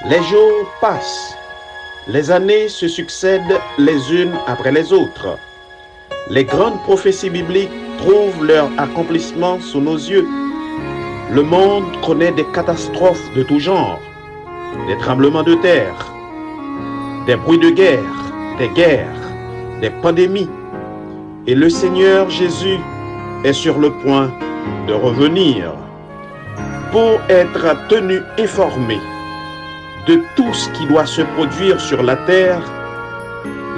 Les jours passent, les années se succèdent les unes après les autres. Les grandes prophéties bibliques trouvent leur accomplissement sous nos yeux. Le monde connaît des catastrophes de tout genre, des tremblements de terre, des bruits de guerre, des pandémies. Et le Seigneur Jésus est sur le point de revenir pour être tenu informé de tout ce qui doit se produire sur la terre.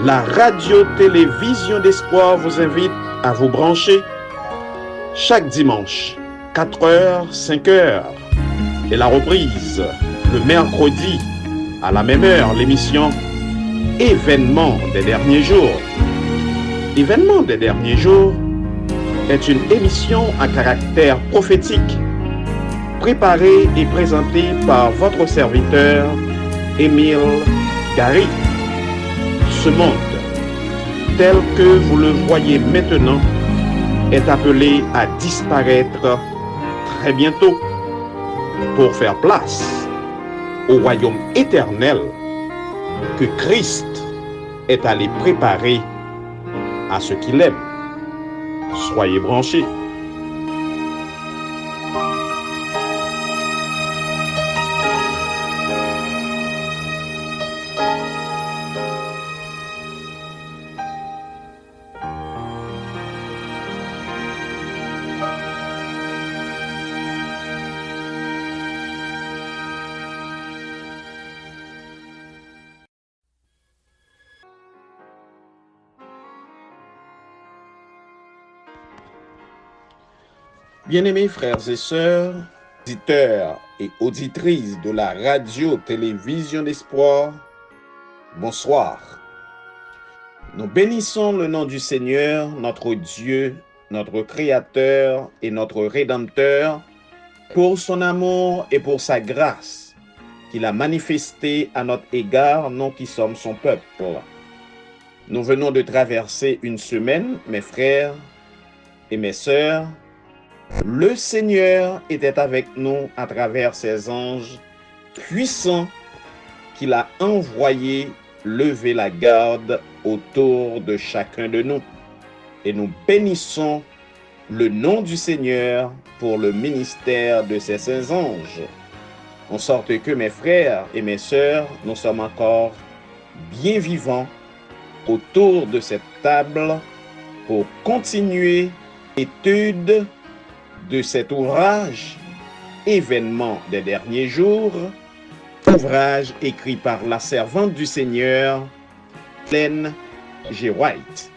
La radio-télévision d'espoir vous invite à vous brancher chaque dimanche, 4h, 5h, et la reprise le mercredi à la même heure, l'émission Événements des derniers jours. Événements des derniers jours est une émission à caractère prophétique, préparée et présentée par votre serviteur Émile Gary. Ce monde, tel que vous le voyez maintenant, est appelé à disparaître très bientôt pour faire place au royaume éternel que Christ est allé préparer à ceux qui l'aiment. Soyez branchés. Bien-aimés frères et sœurs, auditeurs et auditrices de la radio-télévision d'espoir, bonsoir. Nous bénissons le nom du Seigneur, notre Dieu, notre Créateur et notre Rédempteur, pour son amour et pour sa grâce qu'il a manifestée à notre égard, nous qui sommes son peuple. Nous venons de traverser une semaine, mes frères et mes sœurs. Le Seigneur était avec nous à travers ses anges puissants qu'il a envoyés lever la garde autour de chacun de nous. Et nous bénissons le nom du Seigneur pour le ministère de ses saints anges. En sorte que mes frères et mes sœurs, nous sommes encore bien vivants autour de cette table pour continuer l'étude de cet ouvrage, Événements des derniers jours, ouvrage écrit par la servante du Seigneur, Ellen G. White.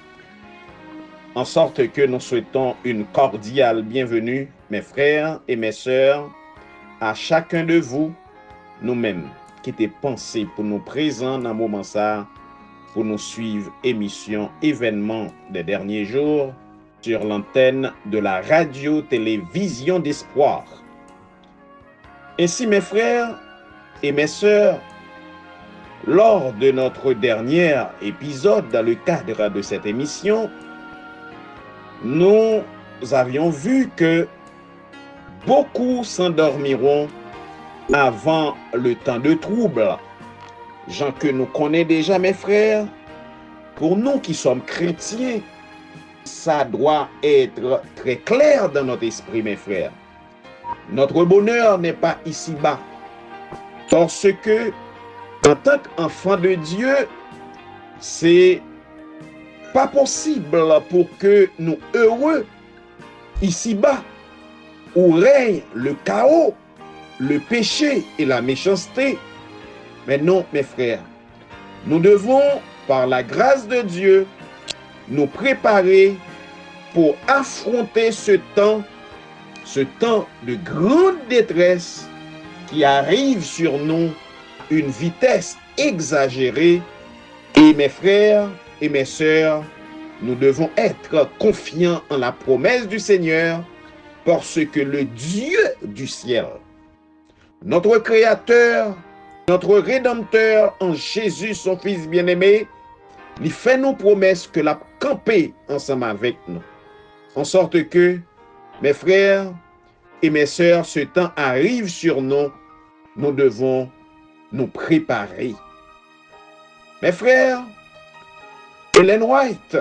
En sorte que nous souhaitons une cordiale bienvenue, mes frères et mes sœurs, à chacun de vous, nous-mêmes, qui étaient pensés pour nous présents dans le moment ça, pour nous suivre émission Événements des derniers jours, sur l'antenne de la radio-télévision d'espoir. Ainsi, mes frères et mes sœurs, lors de notre dernier épisode dans le cadre de cette émission, nous avions vu que beaucoup s'endormiront avant le temps de trouble. Gens que nous connaissons déjà, mes frères, pour nous qui sommes chrétiens, ça doit être très clair dans notre esprit, mes frères. Notre bonheur n'est pas ici-bas. Parce que, en tant qu'enfant de Dieu, c'est pas possible pour que nous heureux ici-bas, où règne le chaos, le péché et la méchanceté. Mais non, mes frères, nous devons, par la grâce de Dieu, nous préparer pour affronter ce temps de grande détresse qui arrive sur nous à une vitesse exagérée. Et mes frères et mes sœurs, nous devons être confiants en la promesse du Seigneur, parce que le Dieu du ciel, notre Créateur, notre Rédempteur en Jésus, son Fils bien-aimé, il fait nos promesses que la camper ensemble avec nous. En sorte que, mes frères et mes sœurs, ce temps arrive sur nous, nous devons nous préparer. Mes frères, Ellen White,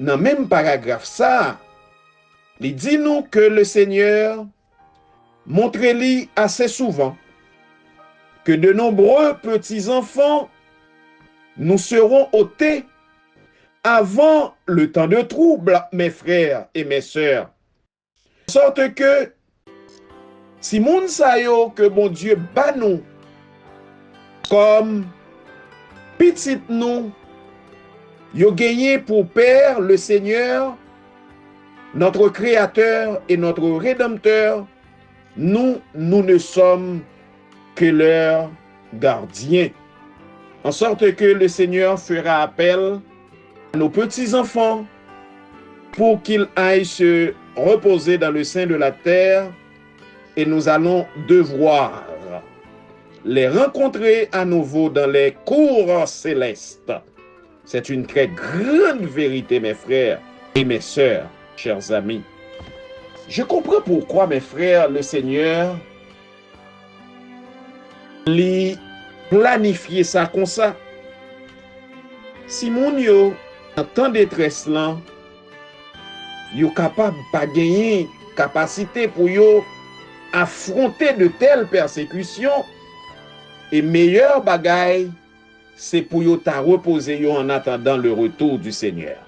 dans le même paragraphe ça, il dit nous que le Seigneur montre-lui assez souvent que de nombreux petits-enfants nous seront ôtés avant le temps de trouble, mes frères et mes sœurs. De sorte que, si moun sa yo que bon Dieu bat nous, comme petit nous, yo gagné pour Père le Seigneur, notre Créateur et notre Rédempteur, nous ne sommes que leurs gardiens. En sorte que le Seigneur fera appel à nos petits-enfants pour qu'ils aillent se reposer dans le sein de la terre, et nous allons devoir les rencontrer à nouveau dans les cours célestes. C'est une très grande vérité, mes frères et mes sœurs, chers amis. Je comprends pourquoi, mes frères, le Seigneur lui planifié ça comme ça. Si mon yo en temps de détresse là, yo capable pas gagner capacité pour yo affronter de telles persécutions, et meilleur bagaille c'est pour yo ta reposer yo en attendant le retour du Seigneur.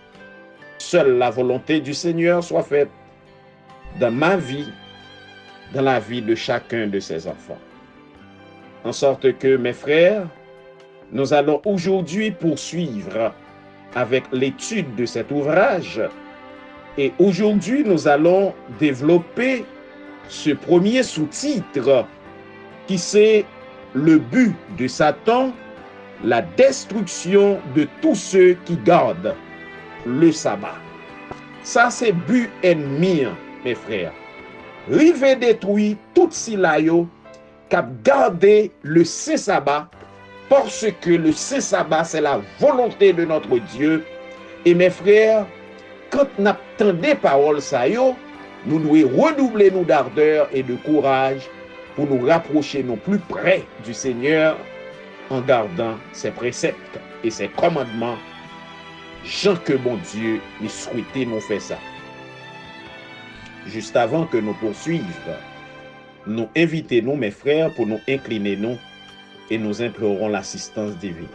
Seule la volonté du Seigneur soit faite dans ma vie, dans la vie de chacun de ses enfants. En sorte que, mes frères, nous allons aujourd'hui poursuivre avec l'étude de cet ouvrage. Et aujourd'hui, nous allons développer ce premier sous-titre qui c'est le but de Satan, la destruction de tous ceux qui gardent le sabbat. Ça, c'est but ennemi, mes frères. Rive détruit tout silayo cap garder le saint sabbat, parce que le saint sabbat c'est la volonté de notre Dieu. Et mes frères, quand nous attendons paroles ça yo, nous devons redoubler nos d'ardeur et de courage pour nous rapprocher nous plus près du Seigneur en gardant ses préceptes et ses commandements. Jean que bon Dieu nous souhaitait nous faire ça. Juste avant que nous poursuivions, nous invitons, mes frères, pour nous incliner, nous, et nous implorons l'assistance divine.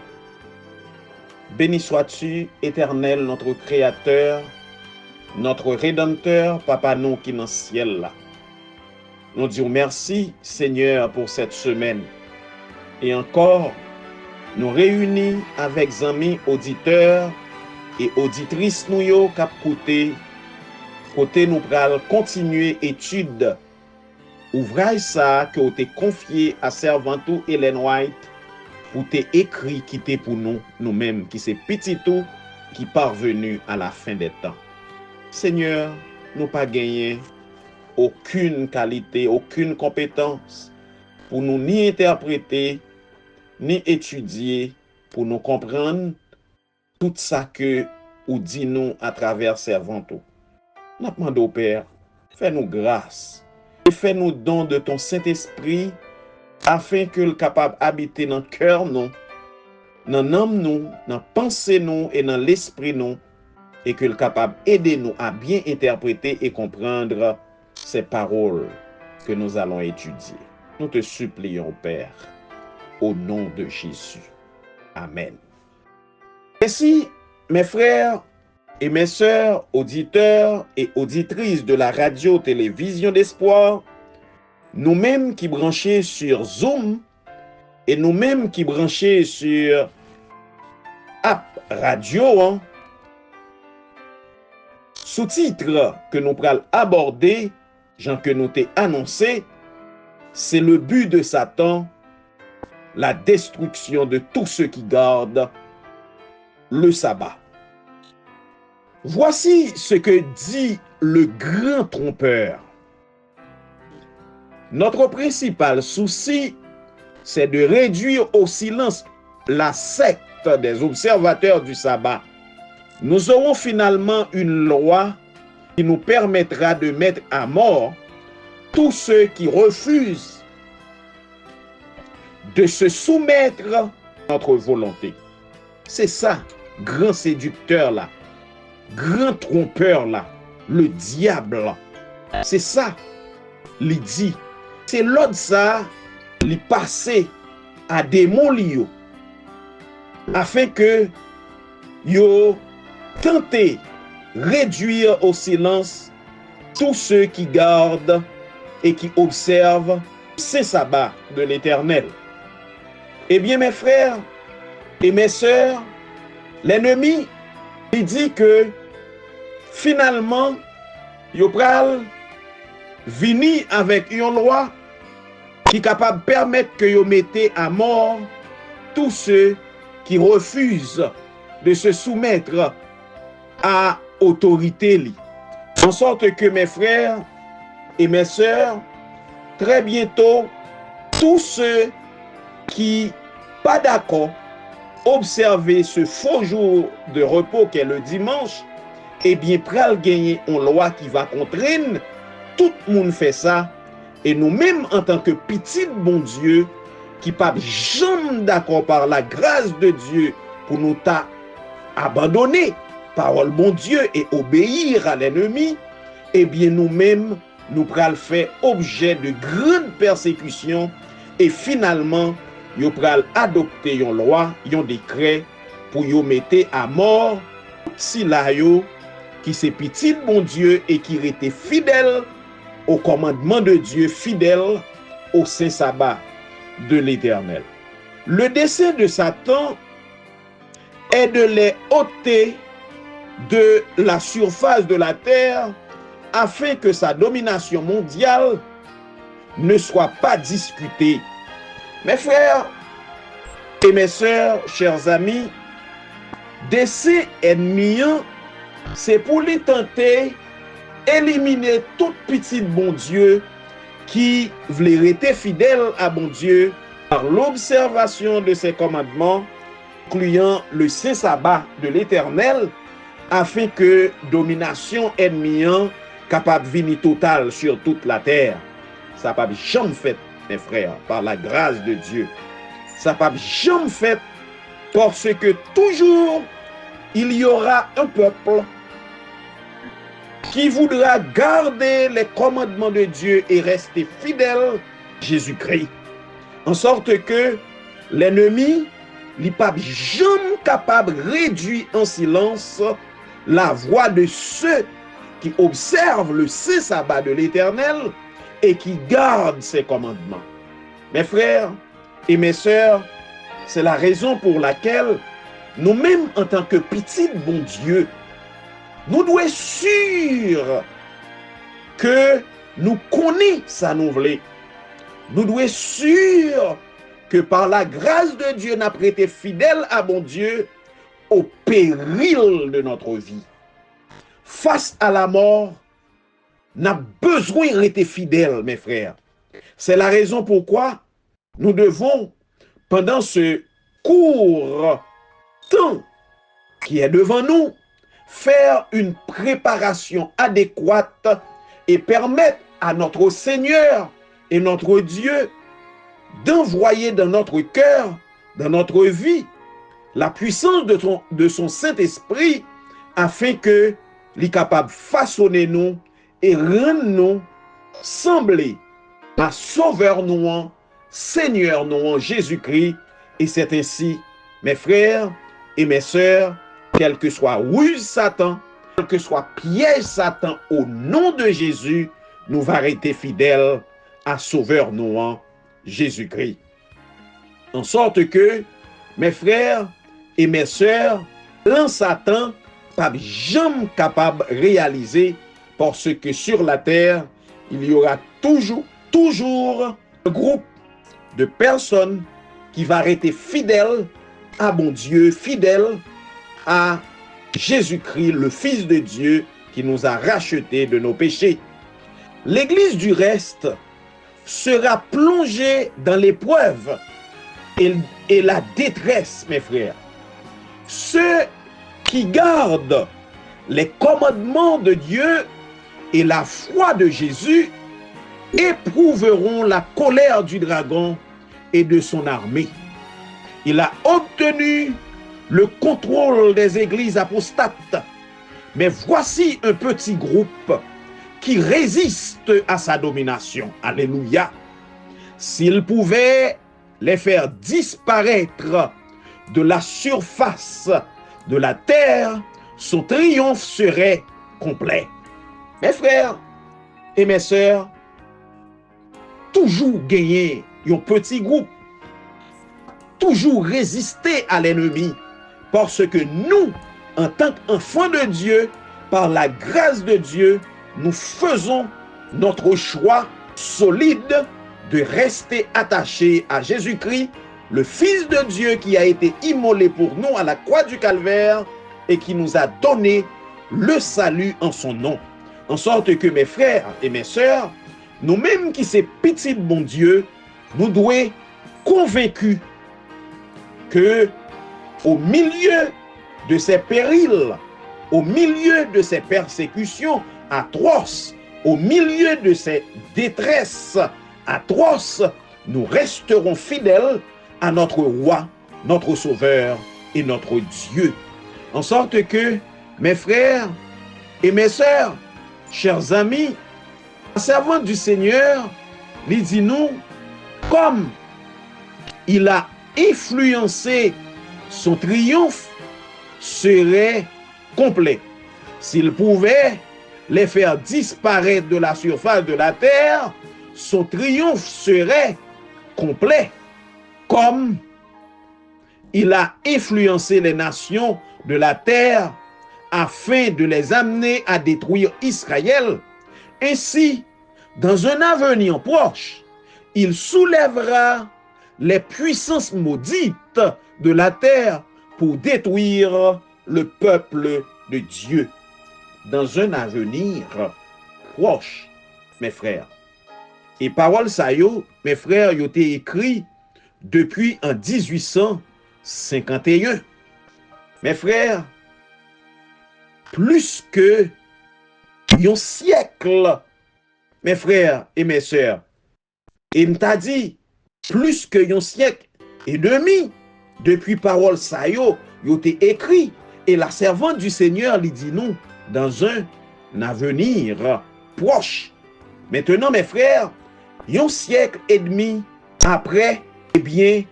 Béni sois-tu, Éternel, notre Créateur, notre Rédempteur, Papa, nous qui dans le ciel là. Nous disons merci, Seigneur, pour cette semaine. Et encore, nous réunis avec amis auditeurs et auditrices nous yo cap côté nous pral continuer étude ouvrage ça que t'es confié à servantou Ellen White pour t'es écrit qui t'est pour nous-mêmes qui c'est petit tout qui parvenu à la fin des temps. Seigneur, nous pas gagné aucune qualité, aucune compétence pour nous ni interpréter ni étudier pour nous comprendre tout ça que ou dit nous à travers servantou. Nous demandons au Père, fais-nous grâce et fais-nous don de ton Saint-Esprit afin que le capable habiter dans le cœur nous, dans l'âme nous, dans la pensée nous et dans l'esprit nous, et que le capable aider nous à bien interpréter et comprendre ces paroles que nous allons étudier. Nous te supplions, Père, au nom de Jésus. Amen. Ainsi, mes frères et mes sœurs, auditeurs et auditrices de la radio-télévision d'Espoir, nous-mêmes qui branchés sur Zoom et nous-mêmes qui branchés sur App Radio, sous-titre que nous pourrons aborder, Jean que nous t'ai annoncé, c'est le but de Satan, la destruction de tous ceux qui gardent le sabbat. Voici ce que dit le grand trompeur. Notre principal souci, c'est de réduire au silence la secte des observateurs du sabbat. Nous aurons finalement une loi qui nous permettra de mettre à mort tous ceux qui refusent de se soumettre à notre volonté. C'est ça, grand séducteur là, grand trompeur là, le diable là. C'est ça, il dit. C'est l'autre ça, il passé à démon lio, afin que yo tenter réduire au silence tous ceux qui gardent et qui observent ces sabbats de l'Éternel. Eh bien, mes frères et mes sœurs, l'ennemi, il dit que finalement, yo pral vini avec une loi qui est capable de permettre que yo mette à mort tous ceux qui refusent de se soumettre à autorité. En sorte que mes frères et mes sœurs, très bientôt, tous ceux qui pas d'accord observer ce faux jour de repos qu'est le dimanche, eh bien, pral gagner une loi qui va contraindre tout le monde fait ça. Et nous-mêmes, en tant que petit bon Dieu, qui pas jamais d'accord par la grâce de Dieu pour nous abandonner parole bon Dieu et obéir à l'ennemi, eh bien, nous-mêmes, nous pral faire objet de grandes persécutions et finalement, nous pral adopter une loi, un décret pour nous mettre à mort si la yo qui c'est petit bon Dieu et qui était fidèle au commandement de Dieu, fidèle au saint sabbat de l'Éternel. Le dessein de Satan est de les ôter de la surface de la terre afin que sa domination mondiale ne soit pas discutée. Mes frères et mes sœurs, chers amis, dessein ennemi, c'est pour les tenter éliminer tout petit bon Dieu qui voulait rester fidèle à bon Dieu par l'observation de ses commandements, incluant le saint sabbat de l'Éternel, afin que domination ennemie capable de venir totale sur toute la terre. Ça n'a pas jamais fait, mes frères, par la grâce de Dieu. Ça n'a pas jamais fait parce que toujours il y aura un peuple qui voudra garder les commandements de Dieu et rester fidèle à Jésus-Christ. En sorte que l'ennemi n'est pas jamais capable de réduire en silence la voix de ceux qui observent le saint sabbat de l'Éternel et qui gardent ses commandements. Mes frères et mes sœurs, c'est la raison pour laquelle nous-mêmes, en tant que petits bon Dieu, nous devons être sûrs que nous connaissons ça nous voulons. Nous devons être sûrs que par la grâce de Dieu, nous avons été fidèles à bon Dieu au péril de notre vie. Face à la mort, nous avons besoin de rester fidèles, mes frères. C'est la raison pourquoi nous devons, pendant ce court temps qui est devant nous, faire une préparation adéquate et permettre à notre Seigneur et notre Dieu d'envoyer dans notre cœur, dans notre vie, la puissance de son Saint-Esprit afin que il est capable de façonner nous et rendre nous sembler à Sauveur nous, Seigneur nous, Jésus-Christ. Et c'est ainsi, mes frères et mes sœurs, quel que soit ruse Satan, quel que soit piège Satan, au nom de Jésus, nous va rester fidèles à Sauveur nous, Jésus-Christ. En sorte que, mes frères et mes sœurs, l'un Satan pas jamais capable de réaliser, parce que sur la terre, il y aura toujours un groupe de personnes qui va rester fidèles à bon Dieu, fidèles à Jésus-Christ, le Fils de Dieu, qui nous a rachetés de nos péchés. L'Église du reste sera plongée dans l'épreuve et la détresse, mes frères. Ceux qui gardent les commandements de Dieu et la foi de Jésus éprouveront la colère du dragon et de son armée. Il a obtenu le contrôle des églises apostates. Mais voici un petit groupe qui résiste à sa domination. Alléluia. S'il pouvait les faire disparaître de la surface de la terre, son triomphe serait complet. Mes frères et mes sœurs, toujours gagner un petit groupe, toujours résister à l'ennemi, parce que nous, en tant qu'enfants de Dieu, par la grâce de Dieu, nous faisons notre choix solide de rester attachés à Jésus-Christ, le Fils de Dieu qui a été immolé pour nous à la croix du Calvaire et qui nous a donné le salut en son nom. En sorte que mes frères et mes sœurs, nous-mêmes qui sommes petits bon Dieu, nous devons convaincus que au milieu de ces périls, au milieu de ces persécutions atroces, au milieu de ces détresses atroces, nous resterons fidèles à notre roi, notre sauveur et notre Dieu. En sorte que, mes frères et mes sœurs, chers amis, la servante du Seigneur, lui dit nous, comme il a influencé son triomphe, serait complet. S'il pouvait les faire disparaître de la surface de la terre, son triomphe serait complet. Comme il a influencé les nations de la terre afin de les amener à détruire Israël, ainsi, dans un avenir proche, il soulèvera les puissances maudites de la terre pour détruire le peuple de Dieu. Dans un avenir proche, mes frères. Et parole ça yo, mes frères, yo été écrit depuis en 1851. Mes frères, plus que un siècle, mes frères et mes sœurs, et m'ta dit, plus que un siècle et demi, depuis parole ça yo été écrit, et la servante du Seigneur lui dit nous, dans un avenir proche. Maintenant, mes frères, un siècle et demi après, eh bien,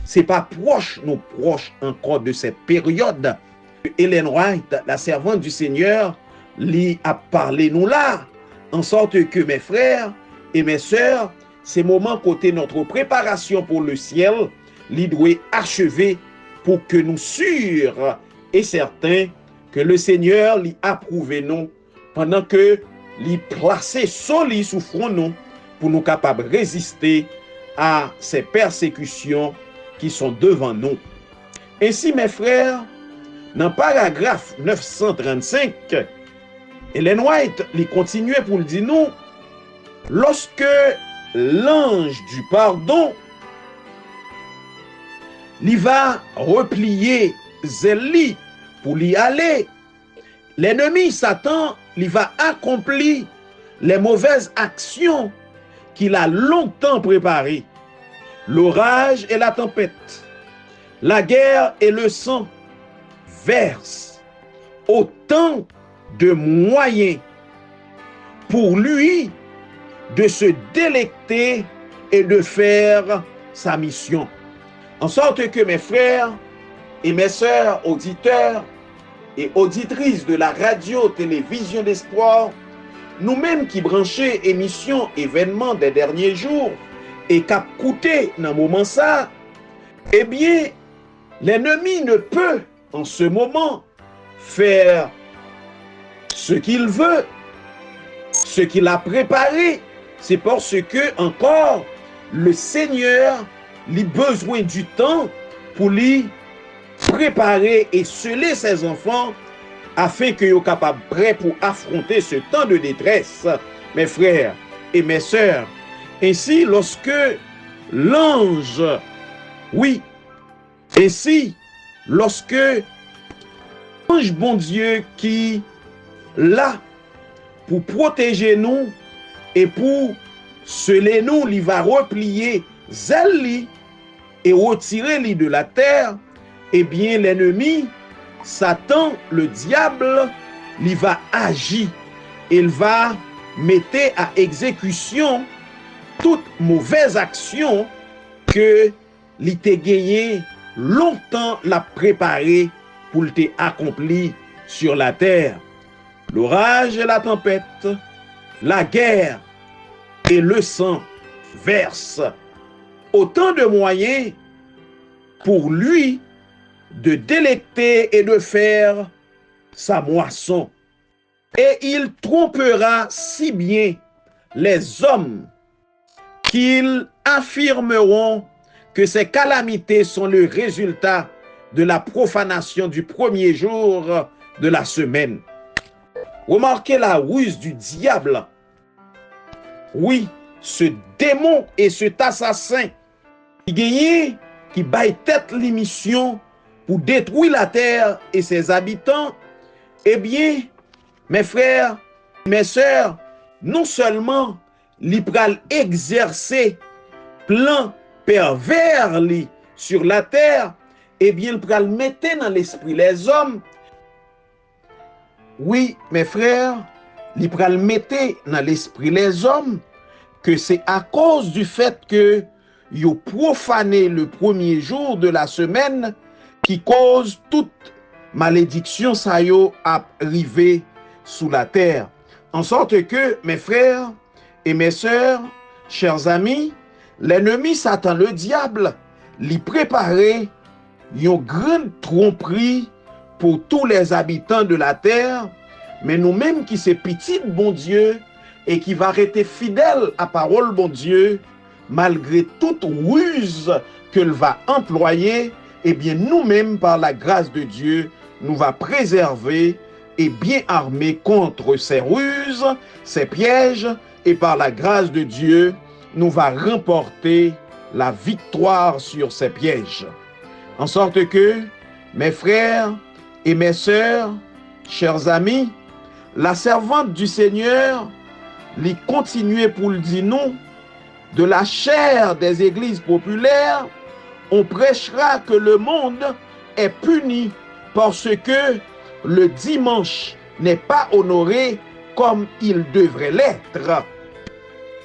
c'est pas proche, nous proches encore de cette période. Ellen White, la servante du Seigneur, lui a parlé nous là, en sorte que mes frères et mes sœurs, ces moments côté notre préparation pour le ciel, lui doit achever pour que nous sûrs et certains que le Seigneur lui approuve nous pendant que lui placé solide sous front nous pour nous capables de résister à ces persécutions qui sont devant nous. Ainsi, mes frères, dans le paragraphe 935, Ellen White lui continuait pour le dire nous, lorsque l'ange du pardon lui va replier Zélie pour l'y aller, l'ennemi Satan lui va accomplir les mauvaises actions qu'il a longtemps préparées. L'orage et la tempête, la guerre et le sang versent autant de moyens pour lui de se délecter et de faire sa mission. En sorte que mes frères et mes sœurs, auditeurs et auditrices de la radio-télévision d'espoir, nous-mêmes qui branchons émissions, événements des derniers jours et cap coûté dans moment ça, eh bien, l'ennemi ne peut en ce moment faire ce qu'il veut, ce qu'il a préparé. C'est parce que encore le Seigneur a besoin du temps pour lui préparer et sceller ses enfants afin qu'ils soient capables prêts pour affronter ce temps de détresse, mes frères et mes sœurs. Ainsi, lorsque l'ange, oui, ainsi, lorsque l'ange bon Dieu qui là pour protéger nous et pour sceller nous, il va replier zèle li et retirer li de la terre, eh bien l'ennemi, Satan, le diable, il va agir. Il va mettre à exécution toute mauvaise action que il t'a gagné longtemps l'a préparé pour le accompli sur la terre. L'orage et la tempête, la guerre et le sang versent autant de moyens pour lui de délecter et de faire sa moisson. Et il trompera si bien les hommes qu'ils affirmeront que ces calamités sont le résultat de la profanation du premier jour de la semaine. Remarquez la ruse du diable. Oui, ce démon et cet assassin qui gagne, qui baille tête l'émission pour détruire la terre et ses habitants, eh bien, mes frères, mes sœurs, non seulement il pral exercer plan pervers li sur la terre, eh bien, il pral mettre dans l'esprit les hommes. Oui, mes frères, il pral mettre dans l'esprit les hommes que c'est à cause du fait que yo profané le premier jour de la semaine qui cause toute malédiction ça yo arrivé sous la terre. En sorte que, mes frères et mes sœurs, chers amis, l'ennemi Satan, le diable, lui préparait une grande tromperie pour tous les habitants de la terre, mais nous-mêmes qui c'est petit bon Dieu et qui va rester fidèle à parole bon Dieu, malgré toute ruse qu'il va employer, eh bien nous-mêmes par la grâce de Dieu, nous va préserver et bien armer contre ces ruses, ces pièges, et par la grâce de Dieu, nous va remporter la victoire sur ces pièges. En sorte que, mes frères et mes sœurs, chers amis, la servante du Seigneur, lui continuer pour le dire non, de la chair des églises populaires, on prêchera que le monde est puni parce que le dimanche n'est pas honoré comme il devrait l'être.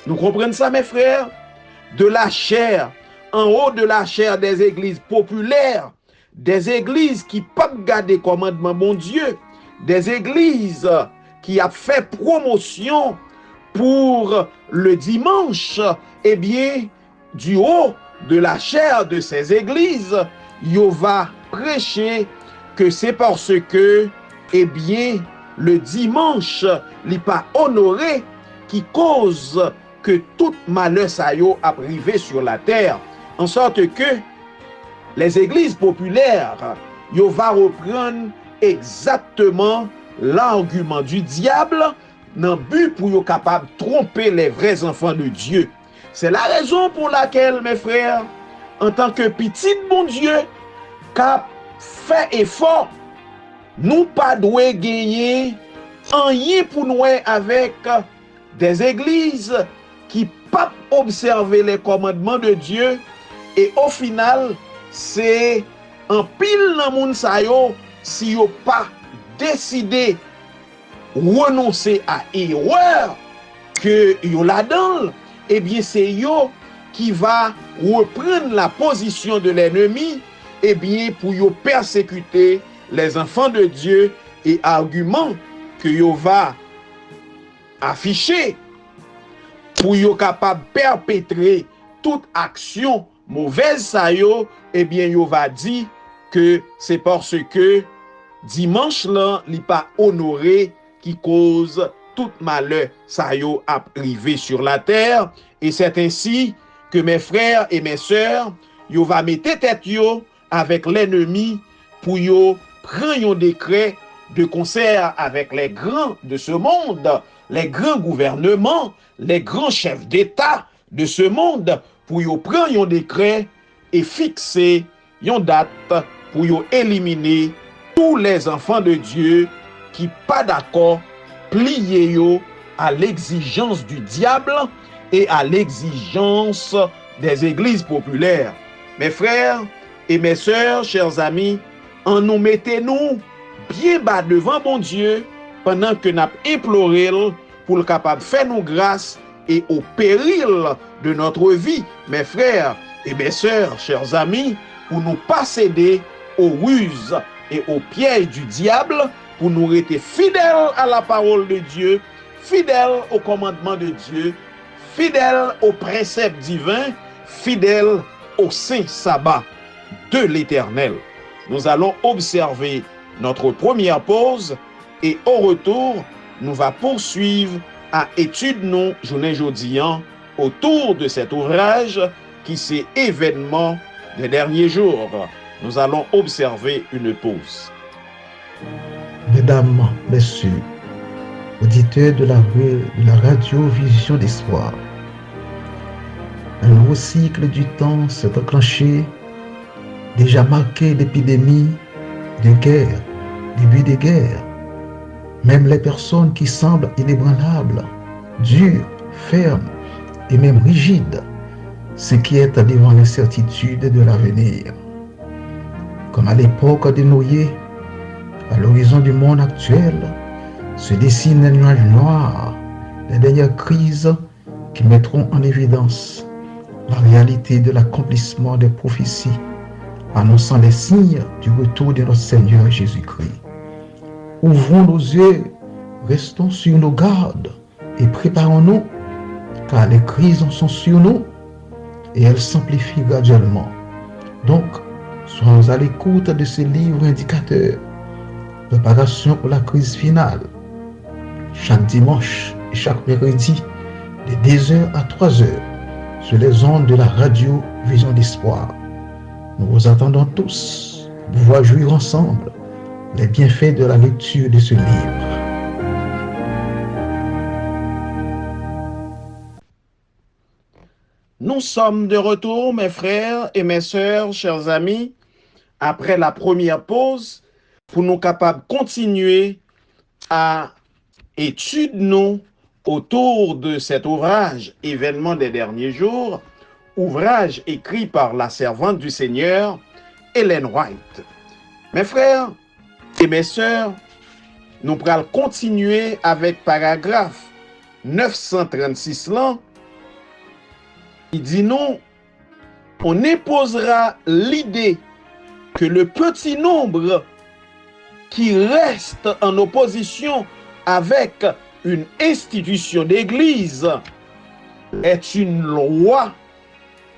Nous comprenons ça, mes frères? De la chair, en haut de la chair des églises populaires, des églises qui ne peuvent pas garder commandement bon Dieu, des églises qui a fait promotion pour le dimanche, eh bien, du haut de la chair de ces églises, yo va prêcher que c'est parce que, eh bien, le dimanche n'est pas honoré qui cause que tout malheur ça yo a privé sur la terre. En sorte que les églises populaires, yo va reprendre exactement l'argument du diable dans but pour yo capable de tromper les vrais enfants de Dieu. C'est la raison pour laquelle, mes frères, en tant que petit bon Dieu, qu'a fait effort, nous pas doit gagner rien pour nous avec des églises qui pas observer les commandements de Dieu et au final c'est en pile dans moun sa yo si yo pas décidé renoncer à erreur que yo là-dedans, eh bien c'est yo qui va reprendre la position de l'ennemi, eh bien pour yo persécuter les enfants de Dieu et argument que yo va afficher pour yo capable perpétrer toute action mauvaise ça yo, eh bien yo va dire que c'est parce que dimanche là li pas honoré qui cause tout malheur ça yo a privé sur la terre. Et c'est ainsi que mes frères et mes sœurs yo va mettre tête yo avec l'ennemi pour yo prendre un décret de concert avec les grands de ce monde, les grands gouvernements, les grands chefs d'État de ce monde, pour yo prendre un décret et fixer une date pour yo éliminer tous les enfants de Dieu qui pas d'accord, plier yo à l'exigence du diable et à l'exigence des églises populaires. Mes frères et mes sœurs, chers amis, en nous mettez-nous bien bas devant bon Dieu pendant que nous implorons pour le capable de faire nous grâce et au péril de notre vie, mes frères et mes sœurs, chers amis, pour nous pas céder aux ruses et aux pièges du diable, pour nous rester fidèles à la parole de Dieu, fidèles au commandement de Dieu, fidèles aux préceptes divins, fidèles au saint sabbat de l'Éternel. Nous allons observer notre première pause et au retour, nous va poursuivre à étude nous journée jodian autour de cet ouvrage qui c'est événement des derniers jours. Nous allons observer une pause. Mesdames, Messieurs, auditeurs de la radio Vision d'Espoir, un nouveau cycle du temps s'est enclenché, déjà marqué d'épidémies, de guerres, début des guerres. Même les personnes qui semblent inébranlables, dures, fermes et même rigides, s'inquiètent devant l'incertitude de l'avenir. Comme à l'époque de Noé, à l'horizon du monde actuel, se dessinent un nuage noir, les dernières crises qui mettront en évidence la réalité de l'accomplissement des prophéties, annonçant les signes du retour de notre Seigneur Jésus-Christ. Ouvrons nos yeux, restons sur nos gardes et préparons-nous, car les crises sont sur nous et elles s'amplifient graduellement. Donc, soyons à l'écoute de ce livre indicateur, Préparation pour la crise finale, chaque dimanche et chaque mercredi, de 2h à 3h, sur les ondes de la radio Vision d'Espoir. Nous vous attendons tous pour pouvoir jouir ensemble les bienfaits de la lecture de ce livre. Nous sommes de retour, mes frères et mes sœurs, chers amis, après la première pause, pour nous capables de continuer à étudier nous autour de cet ouvrage, Événement des derniers jours, ouvrage écrit par la servante du Seigneur, Ellen White. Mes frères et mes sœurs, nous allons continuer avec paragraphe 936 là. Il dit non, on éposera l'idée que le petit nombre qui reste en opposition avec une institution d'église est une loi,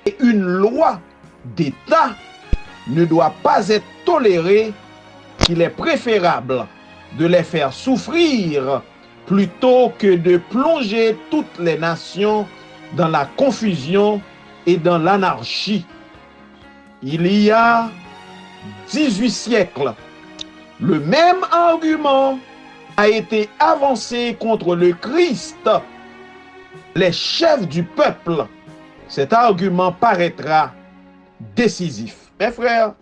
et une loi d'État ne doit pas être tolérée, qu'il est préférable de les faire souffrir plutôt que de plonger toutes les nations dans la confusion et dans l'anarchie. Il y a 18 siècles, le même argument a été avancé contre le Christ, les chefs du peuple. Cet argument paraîtra décisif. Mes frères,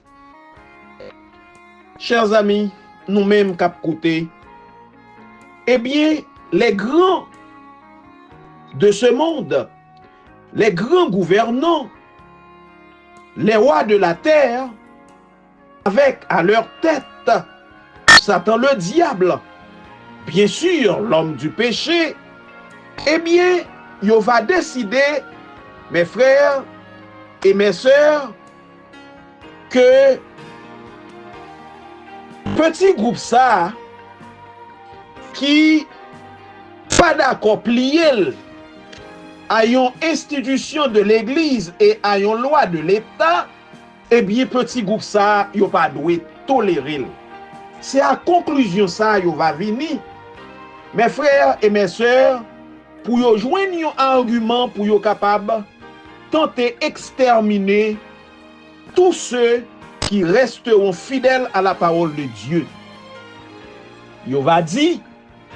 chers amis, nous-mêmes cap côté, eh bien, les grands de ce monde, les grands gouvernants, les rois de la terre, avec à leur tête Satan le diable, bien sûr l'homme du péché, eh bien, il va décider, mes frères et mes sœurs, que petit groupe ça, qui pas d'accord plier à une institution de l'église et à une loi de l'État, eh bien, petit groupe ça, il pas doué tolérer. C'est à conclusion ça, il va venir. Mes frères et mes sœurs, pour yo joindre un argument pour yo capable tenter exterminer tous ceux qui resteront fidèles à la parole de Dieu. Il va dire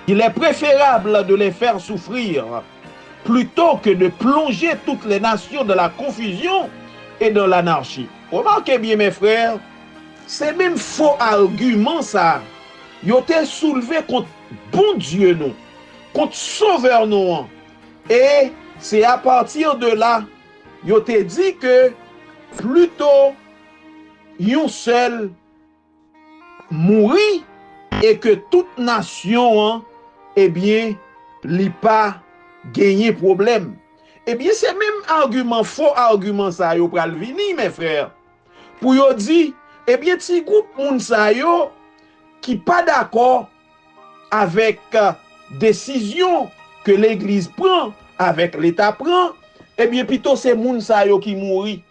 qu'il est préférable de les faire souffrir plutôt que de plonger toutes les nations dans la confusion et dans l'anarchie. Remarquez bien, mes frères, c'est même faux argument ça. Il a été soulevé contre bon Dieu, nous, contre Sauveur, nous. Et c'est à partir de là yo te dit que plutôt yon seul mourit et que toute nation, hein, eh bien, li pas gagné problème. Eh bien, c'est même argument, faux argument ça yo pral vini, mes frères. Pour yo dit, eh bien, ti groupe moun sa yo qui pas d'accord avec décision que l'église prend, avec l'État prend, eh bien, plutôt c'est moun sa yo qui mourit.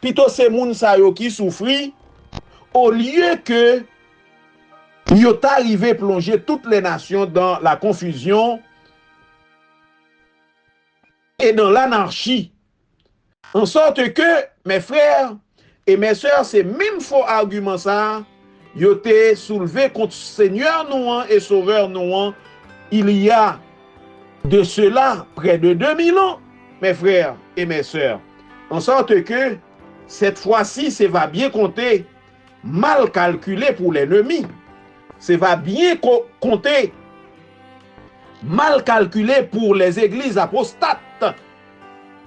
Plutôt c'est moun sa yo qui souffrit, au lieu que yo t'arrivé plonger toutes les nations dans la confusion et dans l'anarchie. En sorte que, mes frères et mes sœurs, c'est même faux argument ça, yo t'es soulevé contre Seigneur nous et Sauveur nous il y a de cela près de 2000 ans, mes frères et mes sœurs. En sorte que, cette fois-ci, ça va bien compter, mal calculé pour l'ennemi. Ça va bien compter, mal calculé pour les églises apostates.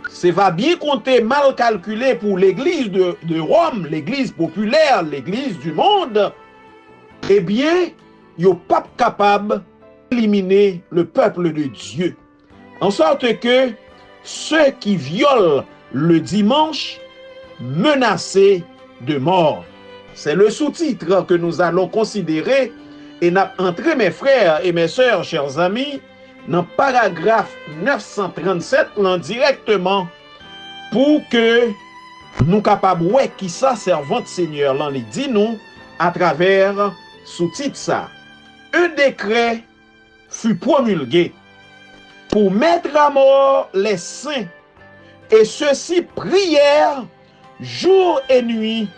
Ça va bien compter, mal calculé pour l'église de Rome, l'église populaire, l'église du monde. Eh bien, ils ne sont pas capables d'éliminer le peuple de Dieu. En sorte que ceux qui violent le dimanche, menacés de mort. C'est le sous-titre que nous allons considérer et n'a entré, mes frères et mes sœurs, chers amis, dans le paragraphe 937 directement pour que nous capables ouais qui ça servante Seigneur l'en dit nous à travers sous-titre ça. Un décret fut promulgué pour mettre à mort les saints et ceux-ci prièrent jour et nuit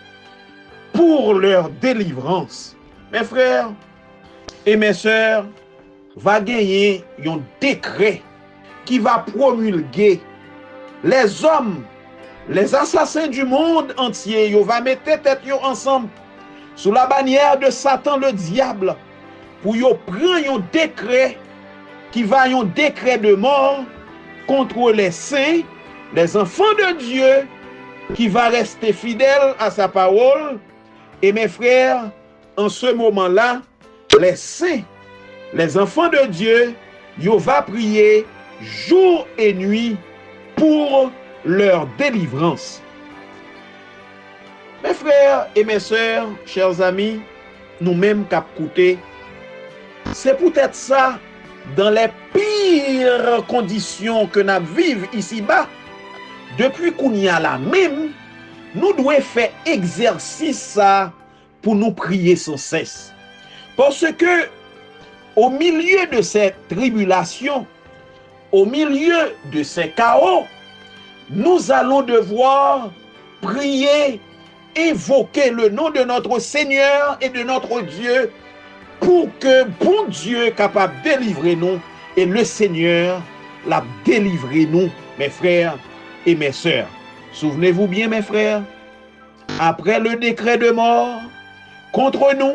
pour leur délivrance. Mes frères et mes sœurs, va gagner un décret qui va promulguer les hommes, les assassins du monde entier, ils va mettre tête ensemble sous la bannière de Satan le diable pour yo prendre un décret qui va un décret de mort contre les saints, les enfants de Dieu qui va rester fidèle à sa parole. Et mes frères, en ce moment-là, les saints, les enfants de Dieu, ils vont prier jour et nuit pour leur délivrance. Mes frères et mes sœurs, chers amis, nous-mêmes cap côté, c'est peut-être ça dans les pires conditions que nous vivons ici-bas. Depuis qu'on y a là même, nous devons faire exercice ça pour nous prier sans cesse. Parce que au milieu de ces tribulations, au milieu de ces chaos, nous allons devoir prier, invoquer le nom de notre Seigneur et de notre Dieu pour que bon Dieu capable de délivrer nous et le Seigneur l'a délivré nous, mes frères et mes sœurs. Souvenez-vous bien, mes frères, après le décret de mort contre nous,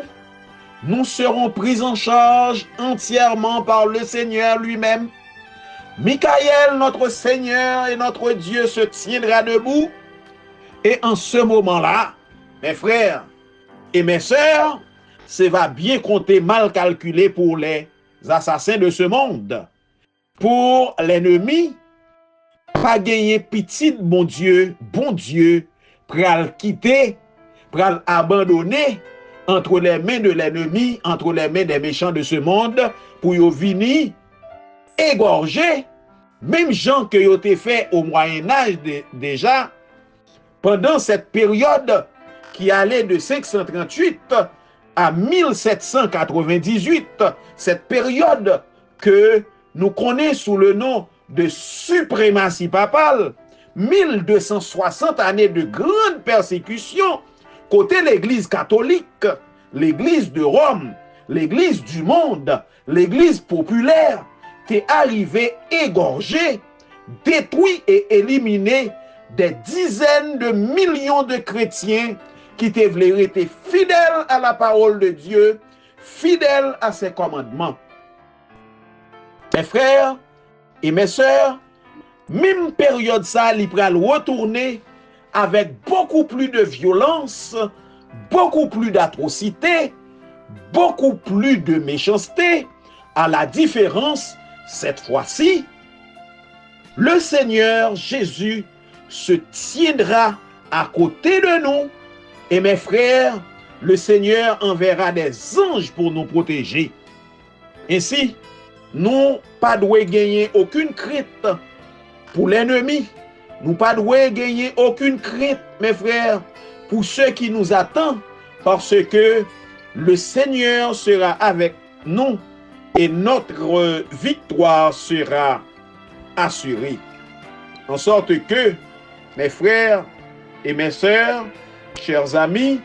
nous serons pris en charge entièrement par le Seigneur lui-même. Michael, notre Seigneur et notre Dieu, se tiendra debout. Et en ce moment-là, mes frères et mes sœurs, ça va bien compter mal calculé pour les assassins de ce monde. Pour l'ennemi, pas gagner petit bon Dieu, pral quitter, pral abandonner entre les mains de l'ennemi, entre les mains des méchants de ce monde, pour y venir égorger, même gens que yo te fait au Moyen-Âge déjà, pendant cette période qui allait de 538 à 1798, cette période que nous connaissons sous le nom de suprématie papale, 1260 années de grande persécution, côté l'église catholique, l'église de Rome, l'église du monde, l'église populaire, t'est arrivé égorgé, détruit et éliminé des dizaines de millions de chrétiens qui étaient fidèles à la parole de Dieu, fidèles à ses commandements. Mes frères et mes sœurs, même période ça, il pral retourner avec beaucoup plus de violence, beaucoup plus d'atrocité, beaucoup plus de méchanceté, à la différence, cette fois-ci, le Seigneur Jésus se tiendra à côté de nous et mes frères, le Seigneur enverra des anges pour nous protéger. Ainsi, nous pas doué gagner aucune crainte pour l'ennemi. Nous pas doué gagner aucune crainte, mes frères, pour ceux qui nous attendent, parce que le Seigneur sera avec nous et notre victoire sera assurée. En sorte que, mes frères et mes sœurs, chers amis,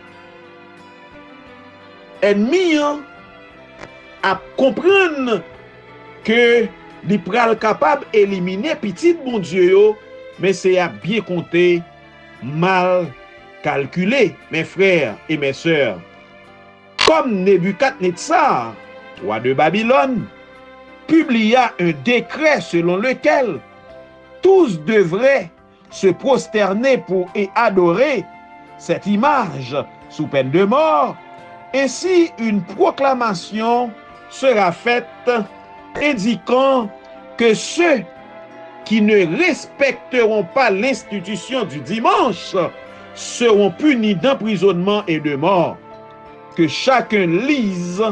ennemis, à comprendre que li pral capable d'éliminer petit bon Dieu, mais c'est à bien compter, mal calculé, mes frères et mes sœurs. Comme Nebuchadnezzar, roi de Babylone, publia un décret selon lequel tous devraient se prosterner pour et adorer cette image sous peine de mort, ainsi une proclamation sera faite indiquant que ceux qui ne respecteront pas l'institution du dimanche seront punis d'emprisonnement et de mort. Que chacun lise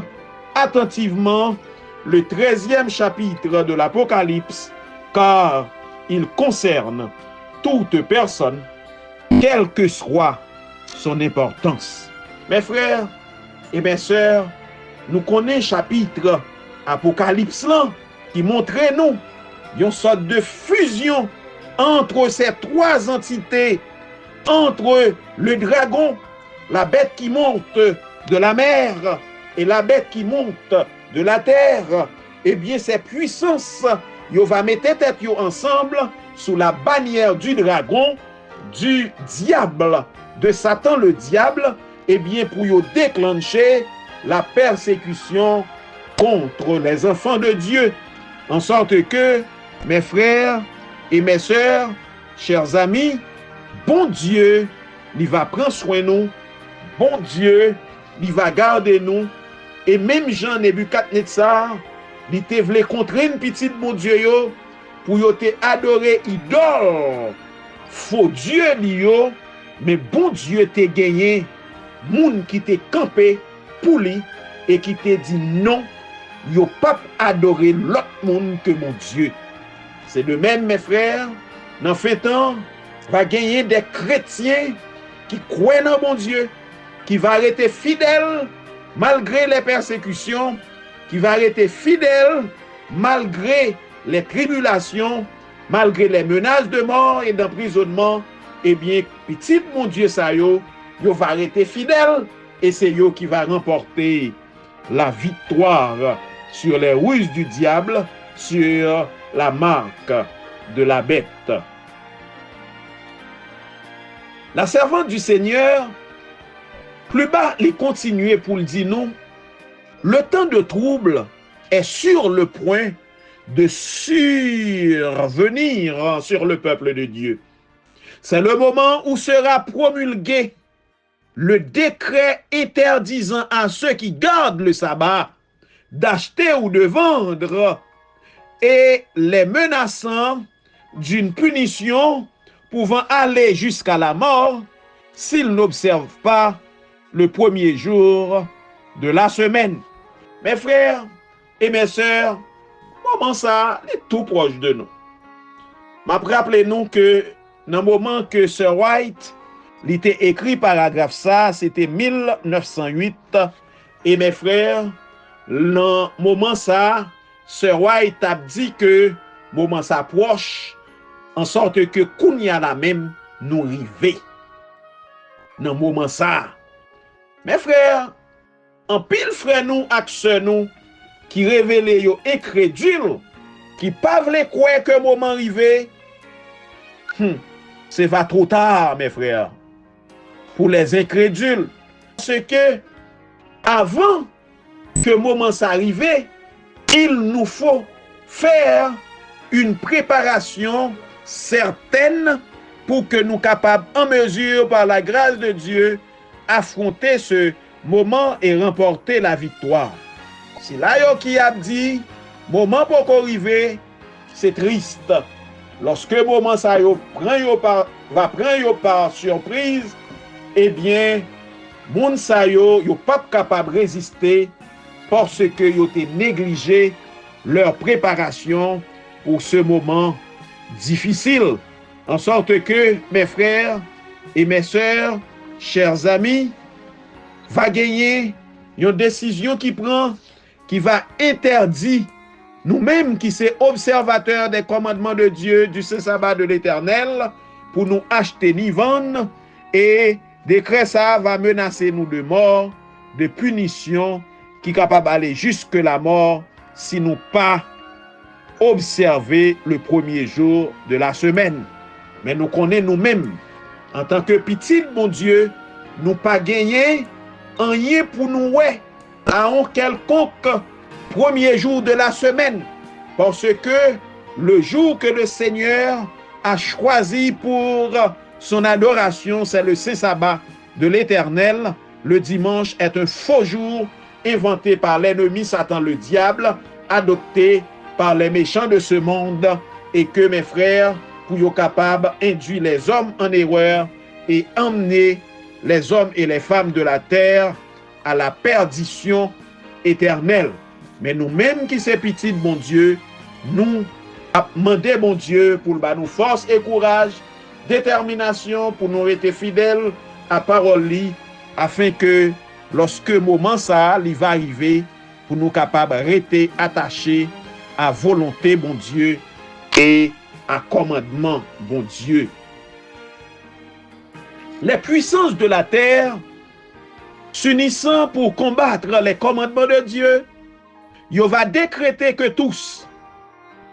attentivement le 13e chapitre de l'Apocalypse, car il concerne toute personne, quelle que soit son importance. Mes frères et mes sœurs, nous connaissons chapitre Apocalypse là, qui montrait nous une sorte de fusion entre ces trois entités, entre le dragon, la bête qui monte de la mer et la bête qui monte de la terre. Eh bien, ces puissances, yo va mettre tête yo ensemble sous la bannière du dragon, du diable, de Satan le diable, eh bien, pour yo déclencher la persécution contre les enfants de Dieu. En sorte que, mes frères et mes sœurs, chers amis, bon Dieu, il va prendre soin de nous. Bon Dieu, il va garder nous. Et même Jean Nebuchadnezzar, il te voulait contrer une petite bon Dieu yo, pour yo te adorer idole. Faux Dieu yo, mais bon Dieu te gagné. Moun qui te campé pour lui et qui te dit non, yo pas adorer l'autre monde que mon Dieu. C'est de même, mes frères, dans fin temps, va gagner des chrétiens qui croient dans mon Dieu, qui va rester fidèles malgré les persécutions, qui va rester fidèles malgré les tribulations, malgré les menaces de mort et d'emprisonnement. Eh bien, petit mon Dieu, ça yo va rester fidèle et c'est yo qui va remporter la victoire sur les ruses du diable, sur la marque de la bête. La servante du Seigneur, plus bas, il continuait pour le dire non, le temps de trouble est sur le point de survenir sur le peuple de Dieu. C'est le moment où sera promulgué le décret interdisant à ceux qui gardent le sabbat d'acheter ou de vendre et les menaçant d'une punition pouvant aller jusqu'à la mort s'ils n'observent pas le premier jour de la semaine. Mes frères et mes sœurs, moment ça est tout proche de nous. M'a rappelé nous que dans le moment que Sir White il était écrit paragraphe ça, c'était 1908 et mes frères, dans le moment ça, Sir White a dit que moment ça proche en sorte que kounya la même nous rivé. Dans le moment ça, mes frères, en pile frère nous ak sœur nous qui révélé yo incrédule, qui pas vle croire que moment rivé, c'est va trop tard mes frères. Pour les incrédules, parce que avant que moment s'arrive, il nous faut faire une préparation certaine pour que nous capables en mesure, par la grâce de Dieu, affronter ce moment et remporter la victoire. Si là, yo qui a dit, moment pour arriver, c'est triste. Lorsque moment ça va prendre par surprise, eh bien, moun sa yo pas capable de résister parce que yo te négligé leur préparation pour ce moment difficile. En sorte que, mes frères et mes sœurs, chers amis, va gagner une décision qui prend, qui va interdire nous-mêmes qui sommes observateurs des commandements de Dieu, du saint sabbat de l'Éternel, pour nous acheter ni vendre, et décret ça va menacer nous de mort, de punition, qui est capable d'aller jusque la mort si nous pas observer le premier jour de la semaine. Mais nous connaissons nous-mêmes, en tant que petit, mon Dieu, nous pas gagné rien pour nous à un quelconque premier jour de la semaine. Parce que le jour que le Seigneur a choisi pour son adoration, c'est le saint sabbat de l'Éternel. Le dimanche est un faux jour inventé par l'ennemi Satan le diable, adopté par les méchants de ce monde, et que mes frères, pour être capables d'induire les hommes en erreur et emmener les hommes et les femmes de la terre à la perdition éternelle. Mais nous-mêmes qui sommes petits, mon Dieu, nous demandons, mon Dieu, pour nous force et courage, détermination pour nous rester fidèles à parole, afin que lorsque le moment ça va arriver, pour nous capables de rester attachés à volonté, bon Dieu, et à commandement, bon Dieu. Les puissances de la terre, s'unissant pour combattre les commandements de Dieu, il va décréter que tous,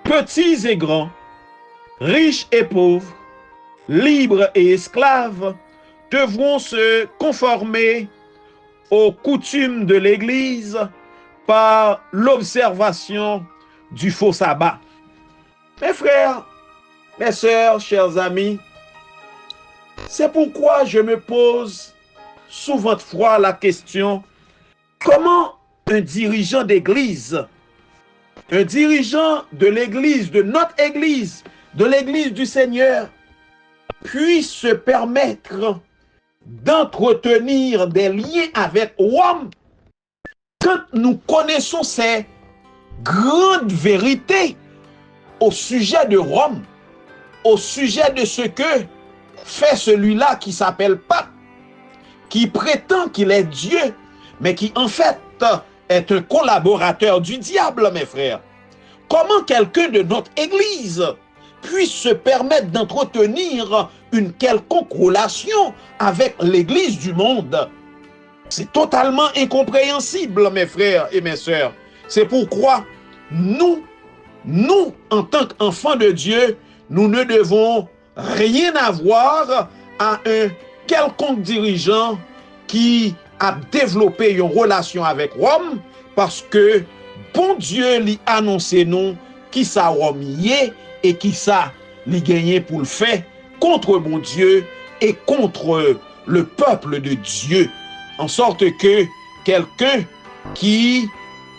petits et grands, riches et pauvres, libres et esclaves, devront se conformer aux coutumes de l'Église par l'observation du faux sabbat. Mes frères, mes sœurs, chers amis, c'est pourquoi je me pose souvent de fois la question, comment un dirigeant d'église, un dirigeant de l'église, de notre église, de l'église du Seigneur, puisse se permettre d'entretenir des liens avec Rome quand nous connaissons ces grandes vérités au sujet de Rome, au sujet de ce que fait celui-là qui s'appelle Pape, qui prétend qu'il est Dieu, mais qui en fait est un collaborateur du diable, mes frères. Comment quelqu'un de notre église puisse se permettre d'entretenir une quelconque relation avec l'église du monde? C'est totalement incompréhensible, mes frères et mes sœurs. C'est pourquoi nous, en tant qu'enfants de Dieu, nous ne devons rien avoir à un quelconque dirigeant qui a développé une relation avec Rome, parce que bon Dieu lui annoncé nous qui ça Rome y est et qui ça lui gagné pour le faire contre bon Dieu et contre le peuple de Dieu. En sorte que quelqu'un qui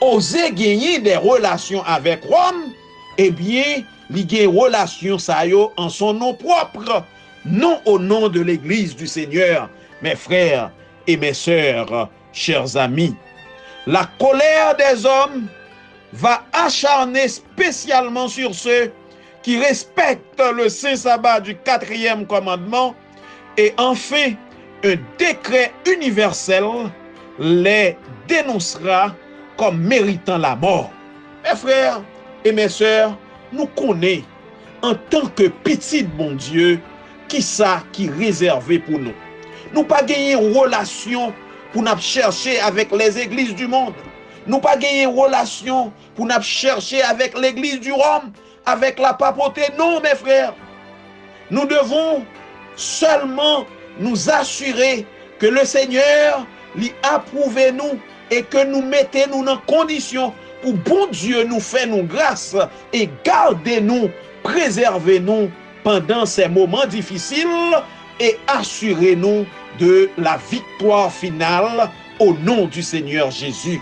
osait gagner des relations avec Rome, eh bien, il gagne relation ça yo en son nom propre, non au nom de l'Église du Seigneur. Mes frères et mes sœurs, chers amis, la colère des hommes va acharner spécialement sur ceux qui respectent le saint sabbat du 4e commandement, et enfin, un décret universel les dénoncera comme méritant la mort. Mes frères et mes sœurs, nous connaissons en tant que petit bon Dieu qui ça qui est réservé pour nous. Nous pas gagner une relation pour nous chercher avec les églises du monde. Nous pas gagner une relation pour nous chercher avec l'église du Rome, avec la papauté. Non, mes frères. Nous devons seulement nous assurer que le Seigneur lui approuve nous et que nous mettons dans condition pour bon Dieu nous faire nous grâce et garder nous, préserver nous pendant ces moments difficiles et assurez-nous de la victoire finale au nom du Seigneur Jésus.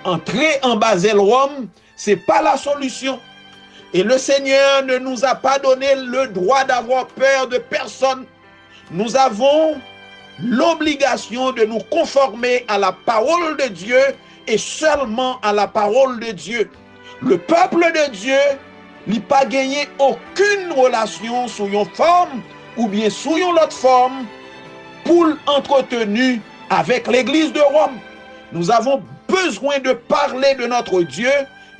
Entrer en Basel Rome, ce n'est pas la solution. Et le Seigneur ne nous a pas donné le droit d'avoir peur de personne. Nous avons l'obligation de nous conformer à la parole de Dieu et seulement à la parole de Dieu. Le peuple de Dieu n'a pas gagné aucune relation sous une forme ou bien sous une autre forme pour entretenir avec l'Église de Rome. Nous avons besoin de parler de notre Dieu,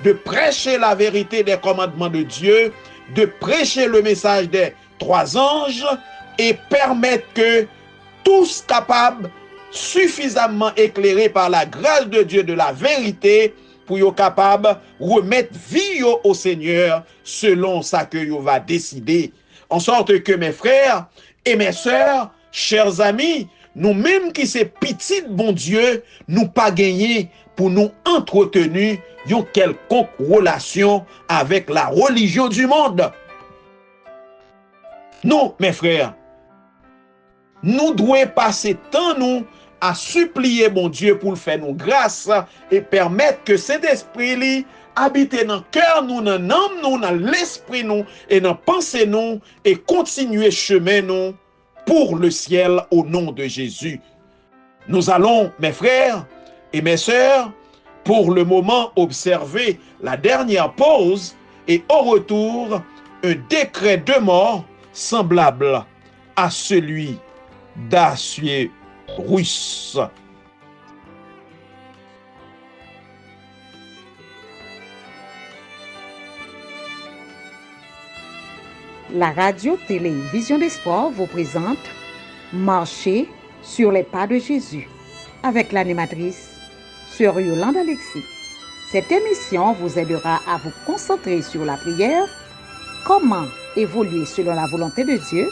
de prêcher la vérité des commandements de Dieu, de prêcher le message des 3 anges et permettre que tous capables, suffisamment éclairés par la grâce de Dieu de la vérité, pour être capables de remettre vie au Seigneur selon ça que vous va décider. En sorte que mes frères et mes sœurs, chers amis, nous-mêmes qui sommes petits bon Dieu, nous pas gagné pour nous entretenir une quelconque relation avec la religion du monde. Nous, mes frères, nous devons passer temps nous à supplier mon Dieu pour faire nous grâce et permettre que cet esprit habite dans le cœur nous, dans l'âme nous, dans l'esprit nous et dans la pensée nous et continuer chemin nous pour le ciel au nom de Jésus. Nous allons, mes frères et mes sœurs, pour le moment observer la dernière pause et au retour, un décret de mort semblable à celui d'Assuérus. La radio-télévision d'espoir vous présente Marcher sur les pas de Jésus avec l'animatrice Sœur Yolande Alexis. Cette émission vous aidera à vous concentrer sur la prière, comment évoluer selon la volonté de Dieu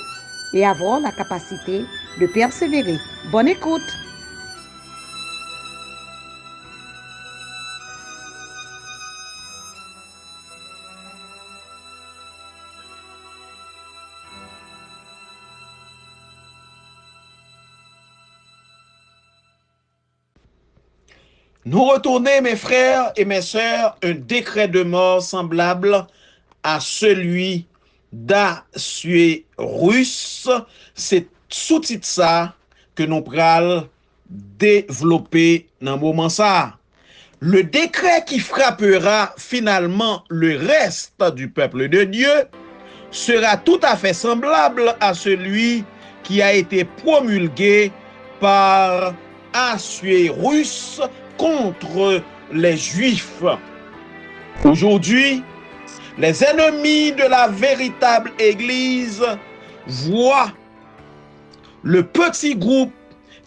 et avoir la capacité de persévérer. Bonne écoute! Nous retournons, mes frères et mes sœurs, un décret de mort semblable à celui d'Assuérus. C'est sous-titre ça que nous prenons développer dans le moment ça. Le décret qui frappera finalement le reste du peuple de Dieu sera tout à fait semblable à celui qui a été promulgué par Assuérus contre les Juifs. Aujourd'hui, les ennemis de la véritable Église voient le petit groupe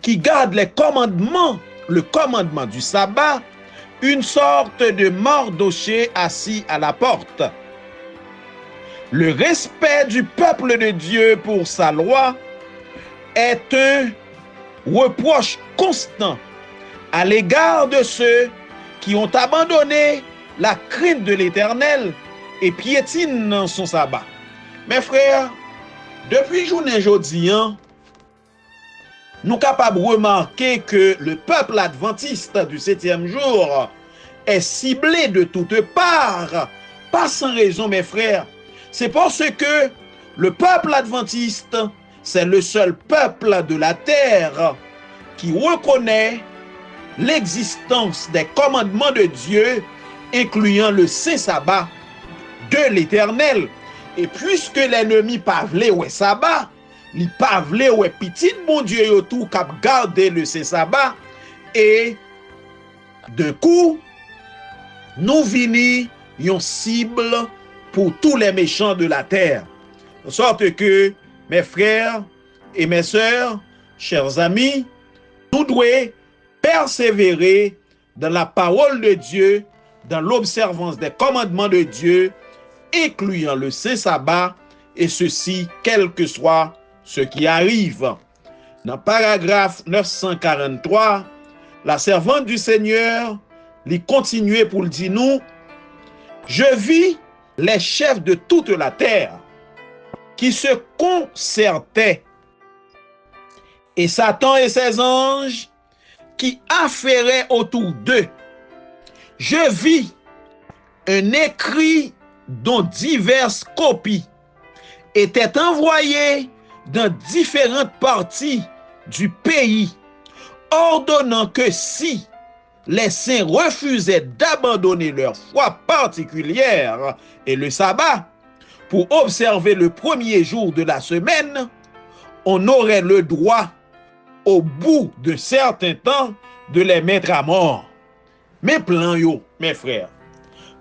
qui garde les commandements, le commandement du sabbat, une sorte de Mardochée assis à la porte. Le respect du peuple de Dieu pour sa loi est un reproche constant à l'égard de ceux qui ont abandonné la crainte de l'Éternel et piétinent son sabbat. Mes frères, depuis journée aujourd'hui, nous sommes capables de remarquer que le peuple adventiste du 7e jour est ciblé de toutes parts, pas sans raison, mes frères. C'est parce que le peuple adventiste, c'est le seul peuple de la terre qui reconnaît l'existence des commandements de Dieu, incluant le saint sabbat de l'Éternel. Et puisque l'ennemi pas vle ouais sabbat, il pas vle ouais petit bon Dieu yo tout cap garder le saint sabbat, et de coup nous vini yon cible pour tous les méchants de la terre. De sorte que mes frères et mes sœurs, chers amis, nous devons persévérer dans la parole de Dieu, dans l'observance des commandements de Dieu, incluant le saint sabbat, et ceci, quel que soit ce qui arrive. Dans paragraphe 943, la servante du Seigneur lui continuait pour le dire nous, je vis les chefs de toute la terre qui se concertaient, et Satan et ses anges qui affairaient autour d'eux. Je vis un écrit dont diverses copies étaient envoyées dans différentes parties du pays, ordonnant que si les saints refusaient d'abandonner leur foi particulière et le sabbat pour observer le premier jour de la semaine, on aurait le droit, au bout d'un certain temps, de les mettre à mort. Mes plans, yo, mes frères,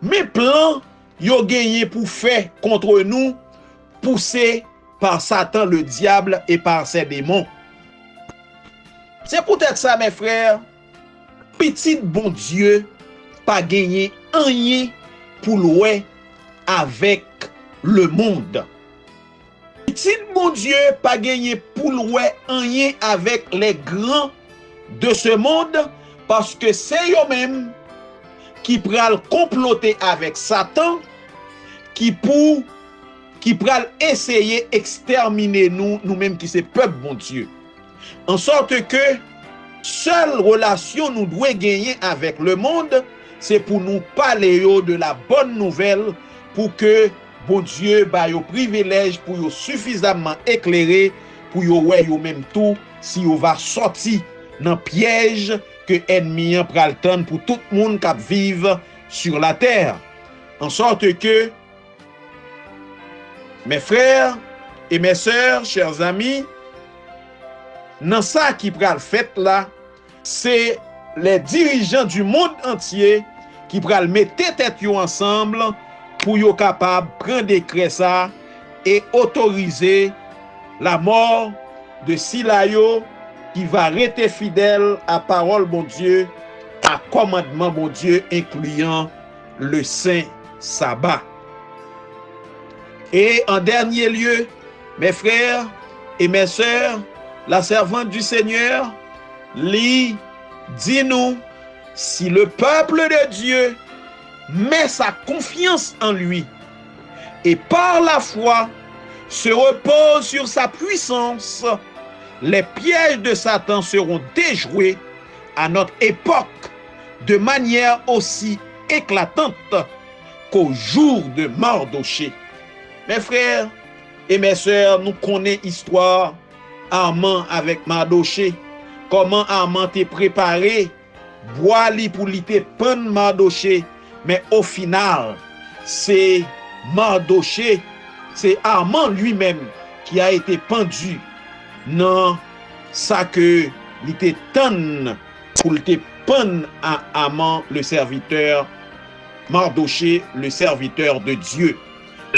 mes plans, yo gagné pour faire contre nous, poussés par Satan le diable et par ses démons. C'est peut-être ça, mes frères, petit bon Dieu pas gagné rien pour louer avec le monde. Petit bon Dieu pas gagné pour louer rien avec les grands de ce monde, parce que c'est eux-mêmes qui pral comploter avec Satan, qui pral essayer exterminer nous-mêmes qui c'est peuple bon Dieu. En sorte que seule relation nous doit gagner avec le monde, c'est pour nous parler de la bonne nouvelle, pour que bon Dieu ba yo privilège pour yo suffisamment éclairé pour yo ouais yo même tout si yo va sortir dans piège que ennemi pral tendre pour tout le monde qui vive sur la terre. En sorte que mes frères et mes sœurs, chers amis, dans ça qui pral fait là, c'est les dirigeants du monde entier qui pral mettre tête yo ensemble pour yo capable prendre décret ça et autoriser la mort de Silayo qui va rester fidèle à parole bon Dieu, à commandement bon Dieu, incluant le saint sabbat. Et en dernier lieu, mes frères et mes sœurs, la servante du Seigneur, dit nous, si le peuple de Dieu met sa confiance en lui et par la foi se repose sur sa puissance, les pièges de Satan seront déjoués à notre époque de manière aussi éclatante qu'au jour de Mardoché. Mes frères et mes sœurs, nous connaissons l'histoire Haman avec Mardoché, comment Haman t'est préparé, bois li pour li te prendre Mardoché, mais au final, c'est Mardoché, c'est Haman lui-même qui a été pendu dans ça que il te tonne pour te pendre à Haman le serviteur, Mardoché le serviteur de Dieu.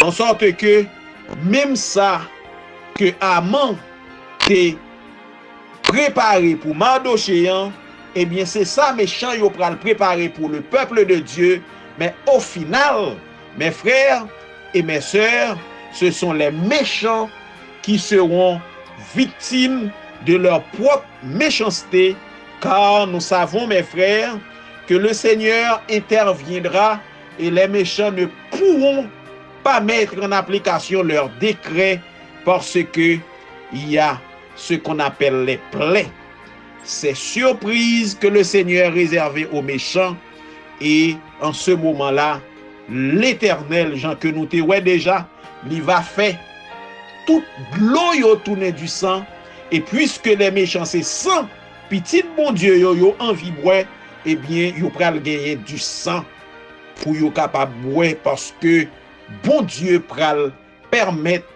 En sorte que même ça que Haman t'est préparé pour Mardoché, eh bien c'est ça méchant yo pral préparé pour le peuple de Dieu, mais au final, mes frères et mes sœurs, ce sont les méchants qui seront victimes de leur propre méchanceté, car nous savons, mes frères, que le Seigneur interviendra et les méchants ne pourront pas mettre en application leurs décrets parce que il y a ce qu'on appelle les plaies. C'est surprise que le Seigneur réservé aux méchants, et en ce moment-là, l'Éternel, Jean que nous te ouais déjà, il va faire toute l'eau yo tourner du sang, et puisque les méchants c'est sang, petit bon Dieu yo envie boire, eh bien yo pral gagner du sang pour yo capable boire, parce que bon Dieu pral permettre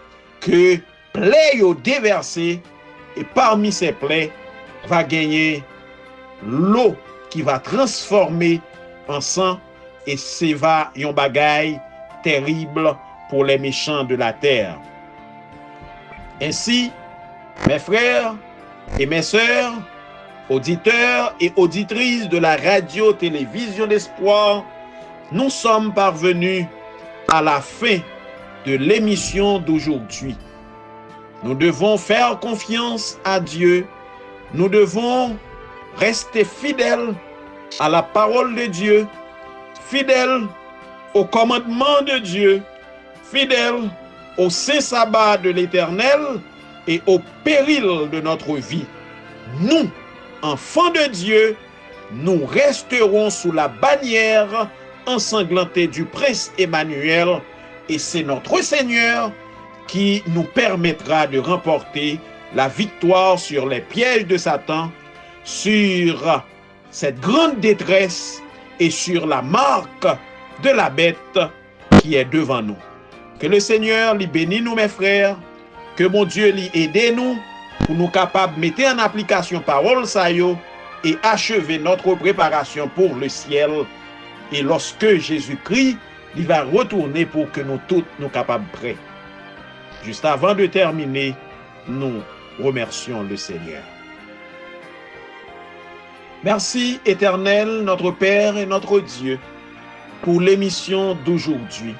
que plaies yo déversées, et parmi ces plaies va gagner l'eau qui va transformer en sang, et c'est va yon bagaille terrible pour les méchants de la terre. Ainsi, mes frères et mes sœurs, auditeurs et auditrices de la radio-télévision d'Espoir, nous sommes parvenus à la fin de l'émission d'aujourd'hui. Nous devons faire confiance à Dieu. Nous devons rester fidèles à la parole de Dieu, fidèles au commandement de Dieu, fidèles au saint sabbat de l'Éternel et au péril de notre vie. Nous, enfants de Dieu, nous resterons sous la bannière ensanglantée du prince Emmanuel, et c'est notre Seigneur qui nous permettra de remporter la victoire sur les pièges de Satan, sur cette grande détresse et sur la marque de la bête qui est devant nous. Que le Seigneur lui bénisse nous, mes frères, que mon Dieu lui aide nous pour nous capables de mettre en application parole ça yo et achever notre préparation pour le ciel. Et lorsque Jésus-Christ il va retourner pour que nous tous nous capables prêts. Juste avant de terminer, nous remercions le Seigneur. Merci Éternel, notre Père et notre Dieu, pour l'émission d'aujourd'hui.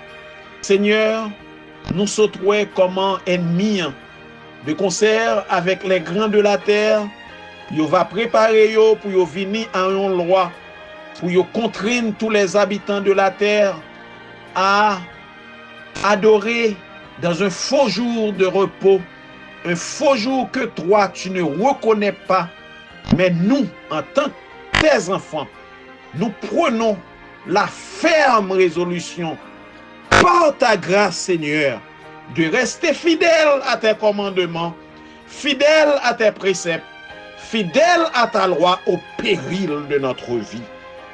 Seigneur, nous sautons comme ennemis de concert avec les grands de la terre. Yo va préparer yo pour yo venir en une loi, pour yo contraindre tous les habitants de la terre à adorer dans un faux jour de repos, un faux jour que toi tu ne reconnais pas. Mais nous, en tant que tes enfants, nous prenons la ferme résolution, par ta grâce, Seigneur, de rester fidèle à tes commandements, fidèle à tes préceptes, fidèle à ta loi au péril de notre vie.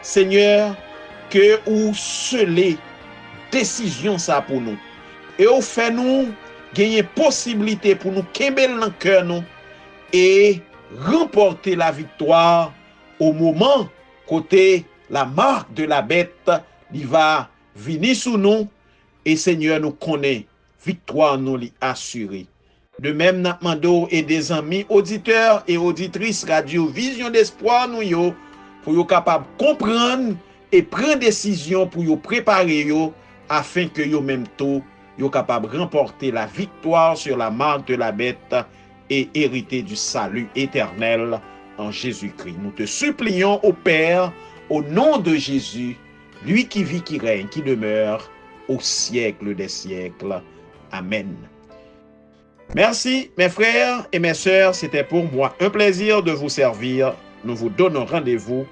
Seigneur, que ou scellez décision ça pour nous. Et au fait nous gagner possibilité pour nous kembel dans cœur nous et remporter la victoire au moment côté la marque de la bête il va venir sous nous et Seigneur nous connaît victoire nous li assurée. De même n'a demandé et des amis auditeurs et auditrices Radio Vision d'Espoir nous yo pour yo capable comprendre et prendre décision pour yo préparer yo afin que yo même tout yo capable remporter la victoire sur la marque de la bête et hériter du salut éternel en Jésus-Christ. Nous te supplions au Père, au nom de Jésus, lui qui vit, qui règne, qui demeure au siècle des siècles. Amen. Merci mes frères et mes sœurs, c'était pour moi un plaisir de vous servir. Nous vous donnons rendez-vous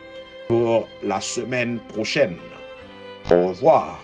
pour la semaine prochaine. Au revoir.